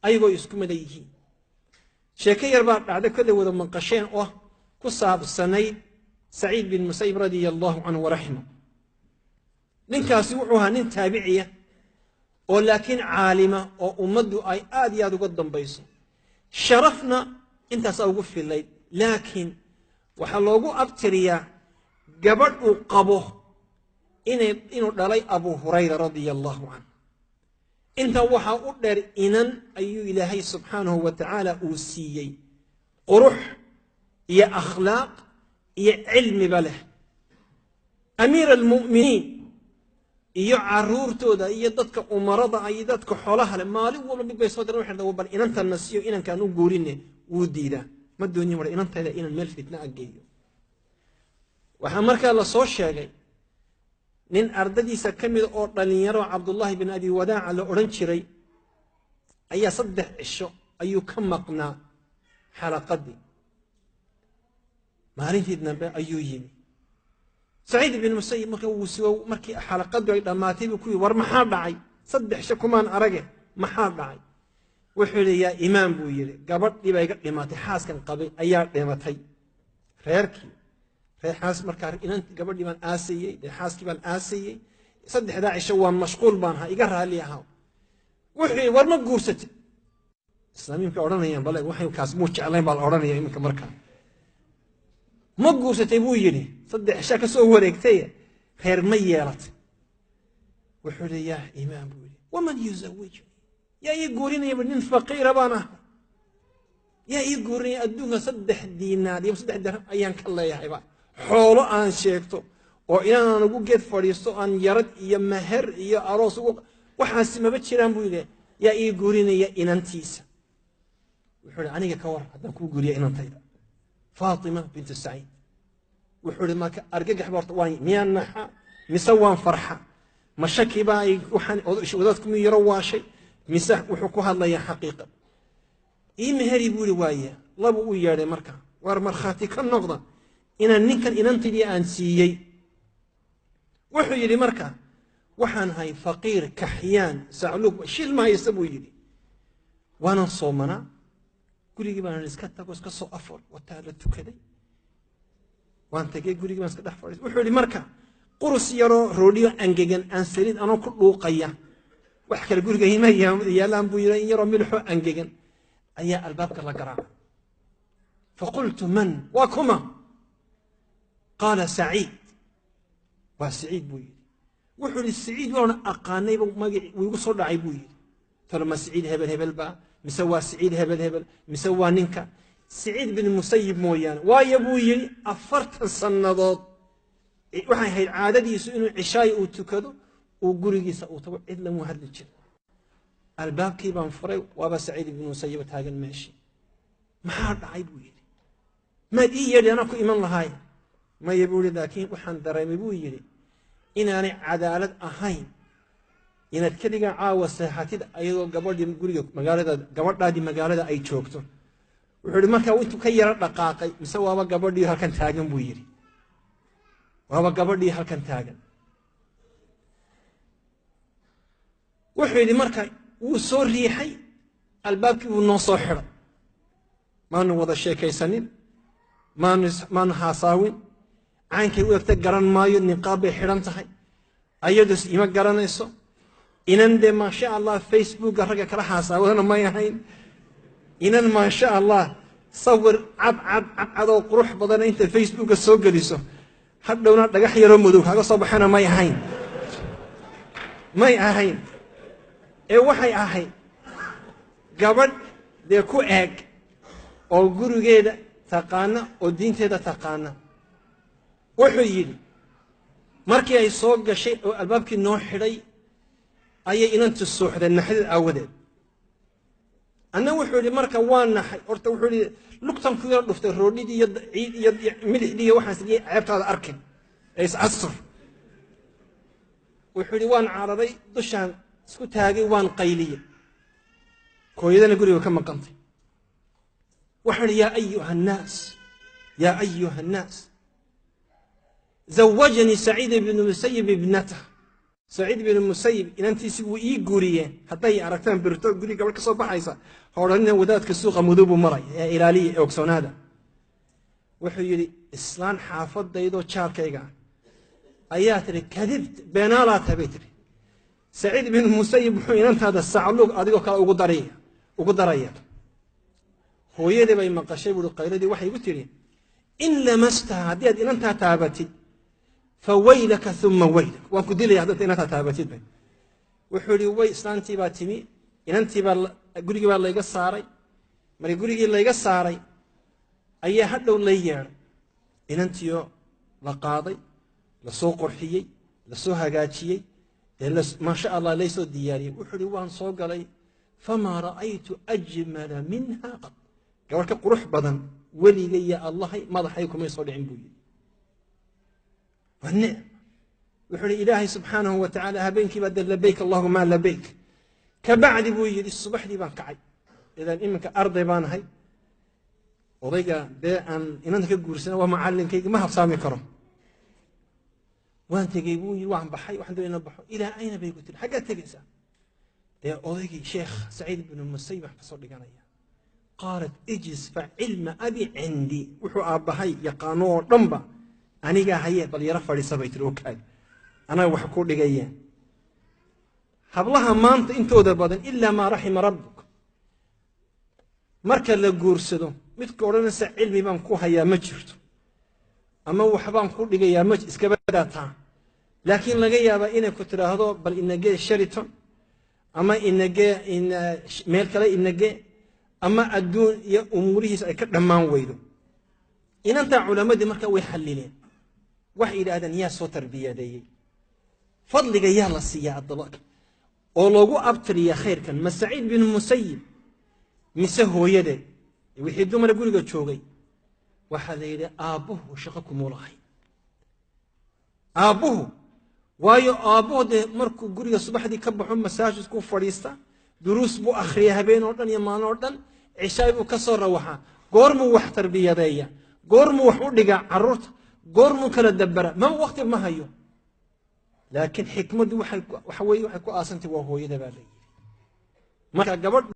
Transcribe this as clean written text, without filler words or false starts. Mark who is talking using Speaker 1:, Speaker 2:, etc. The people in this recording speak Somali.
Speaker 1: ayagoo isku mid yihiin sheeko yar baa dhacday kada wada manqasheen oo ku saabsanayd Saciid bin Musayyib radiyallahu anhu wa rahimahu ninkaasi wuxuu ahaa nin taabiciya oo laakiin caalima oo ummaddu ay aad iyo aad uga dambayso sharafna intaas ugu filayd laakiin waxa loogu abtiriyaa gabadh uu qabo inuu dhalay Abu Hurayra radiyallahu anhu inta waxa u dheer inan ayuu Ilaahay subhanahu wa ta'ala uu siiyay qurux iyo akhlaaq iyo cilmi bale amiir almu'miniin iyo caruurtooda iyo dadka umarada ay dadka xoolaha leh maalin walba mid bay soo diraan waxay dhaw bal inanta nasiyo inankaan u guurine wuu diidaa ma doonyo mar inanteeda inan meel fitna ageeyo waxa markaa la soo sheegay nin ardadiisa kamid oo dhalinyaro Abdullah ibn Abi Wadaa'a la oran jiray ayaa 3 cisho ayuu ka maqnaa xalaqadii maalintii dambe ayuu yimi Saciid ibn Musayyib markii xalaqadu ay dhamaatay ku war maxaa dhacay 3 cisho kumaan arage maxaa dhacay wuxuu leeyahay imaam buu yiri gabadhii bay iga dhimatay xaaskan qabay ayaa dhimatay reerkii reexaas markaa inantii gabadhii baan aasayay xaaskii baan aasayay 3 cisho waan mashquul baan ha iga raali ahaa wuxuu war ma guursatay islaamiinka oranayaan bal waxay kaas muu jeclayn bal oranaya iminka markaa ma guursatay buu yiri 3 cisho ka soo wareegtay reer ma yeelatay wuxuu leeyahay imaam buu yiri waman yuzawiju يا يقولين ابن فقير بانا يا يقولين أدونا 3 دينار يوم 3 درهم أيان كلا يا حبا حولو أن شيكتو وإنا نقول جد فريستو أن يرد يا مهر يا أروس وحاسس ما بتشيران بويله يا يقولين يا إنانتيس وحول عني كور حتى نقول يا إنانتيدا فاطمة بنت السعيد وحول ما أرجع حبرت واني ميان نحا مسوان فرحة مشاكي باي وحن وذاتكم يروا شيء مسح وحكوها الله يا حقيقة إيه مهري بولي وايا الله بقول يا مركا وار مرخاتي كالنقضة إن النكر إن أنت لي أنسيي وحو يلي مركا وحان هاي فقير كحيان سعلوك شيل ما يسبو يلي وانا صومنا قولي جيبان رزكتا واسكسو أفر وتالتو كدي وانت جي قولي جيبان سكدح فريس وحو يلي مركا قرص يرو روديو أنجيجن أنسلين أنا كل قيا وحكى الجورج هنا يا لامبو يرى ملح أنجيجن أيا الباب كلا قرع فقلت من وكما قال سعيد وسعيد بوي وحول السعيد وانا أقاني ويوصل عيبوي فلما سعيد هبل با مسوى سعيد هبل مسوى ننكا سعيد بن المسيب مويان ويبوي أفرت الصنادات وحي هاي العادة يسوي عشاي وتكدو وقولي سأوتوا إلا مهدد الباب كيبان فري وابا سعيد بن مسيب تاجن ماشي ما حد عيب ويلي ما دي يلي أنا كو إيمان لهاي ما يقولي ذاكين وحن دريم بويلي إن أنا عدالة أهين إن الكلمة عاوة ساحتي أيضا قبل دي مقولي مقالة قبل دي مقالة أي شوكتو وحول ما كنت كيرا دقاقي مسوا وابا قبل دي هالكن تاجن بويلي وابا قبل دي هالكن تاجن wuxuu yidhi marka wuu soo riixay albaabkii wuu noo soo xidhay maanu wada sheekaysanin maanu haasaawin caankay u egtay garan maayo niqaab bay xidhan tahay ayadus ima garanayso inan dee maasha allah facebooka ragga kala haasaawdana may ahayn inan maasha allah sawir cadoo qurux badan inta facebooka soo geliso hadhowna dhagax yaroo madow kaga soo baxana may ahayn ee waxay ahayd gabadh dee ku eeg oo gurigeeda taqaana oo diinteeda taqaana wuxuu yidhi markii ay soo gashay oo albaabkii noo xidhay ayay inantu suuxdeen naxdid aawadeed anna wuxuu yidhi marka waa naxay horta wuxuu yidhi lugtan ku yar dhuftay roodhidii iyo ciid iyo milixdii iyo waxaas iyo ceebtaada arkin ee iscasur wuxuu yidhi waan cararay dushaan isku taagay waan qayliye kooyadana guriga ka maqantay waxaan yaa ayuha الناس زوجني سعيد بن المسيب ابنته سعيد بن المسيب إن أنت سوي إيجورية حتى يعرفون برتو قولي قبل كسر بحيسة هورنا ودات كسوق مذوب مري إيرالي أوكسون هذا وحيري إسلام حافظ دايدو شار كيجا آيات كذبت بينالات بيتري سعيد بن المسيب حين أنت هذا السعلوك أديك كلا وقدرية هو يدي بين مقاشي والقيلة دي وحي بتري إن لمستها ديت إن أنت تابتي فويلك ثم ويلك وأنكو لي هذا إن أنت تابتي بين وحولي وي إسلامتي باتمي إن أنت قولي قبل الله يقصاري مري قولي الله يقصاري أي حد ولا يجار إن أنت يو لقاضي لسوق قرحية لسوق هجاتية ما شاء الله ليس دياري وحولي وان سوق علي فما رأيت أجمل منها قط قولك قروح بدن ولي لي الله ما ضحيكم يصلي عن بوي والنعم وحولي إلهي سبحانه وتعالى هبينك بدل لبيك اللهم ما لبيك كبعد بوي الصبح دي بان كعي إذا إمك أرضي بان هاي وضيقا دي إن أنت كقورسنا ومعلم كيك ما هو سامي كرم وأنت جيبوني وعم بحي وحن دولنا بحي إلى أين بيقول حاجة تجلسه يا أضيقي شيخ سعيد بن المسيب حصل لي قنايا قالت اجلس فعلم أبي عندي وحو أبهي يقانور رمبا أنا جا هي بل يرفع لي سبيت الوكاي أنا وحكور لي جايين حبلها ما أنت وذا بدن إلا ما رحم ربك مركز لجورسدو متكورنا سعلمي بانكوها يا مجرد أما وحبان كل جاي مج إسكبداتها لكن لقيا بإنك كتر هذا بل إن جاء شريطة أما إن جاء إن ملك لا إن جاء أما الدون يا أموره سأكد ما ويدو إن أنت علماء دي مركا ويحللين وحي إلى أدن يا صوت تربية دي فضل جاي الله السياء الضباك ولو أبتري يا خير كان مسعيد بن المسيب مسهو يدي ويحدوا ما يقول لك شو جاي waxaa la yidhi aabbuhu shaqo kumuu lahay aabbuhu waayo aabbuhu dee markuu guriga subaxdii ka baxo masaajidku fadhiista duruus buu akhriya habeen oo dhan iyo maalin oo dhan cishaay buu ka soo rawaxaa goormuu wax tarbiyadeeya goormuu wax u dhigaa carruurta goormuu kala dabbara ma waqti ma hayo laakiin xikmaddu waxay ku aasantay waa hooyada baa la yidhi marka gabadh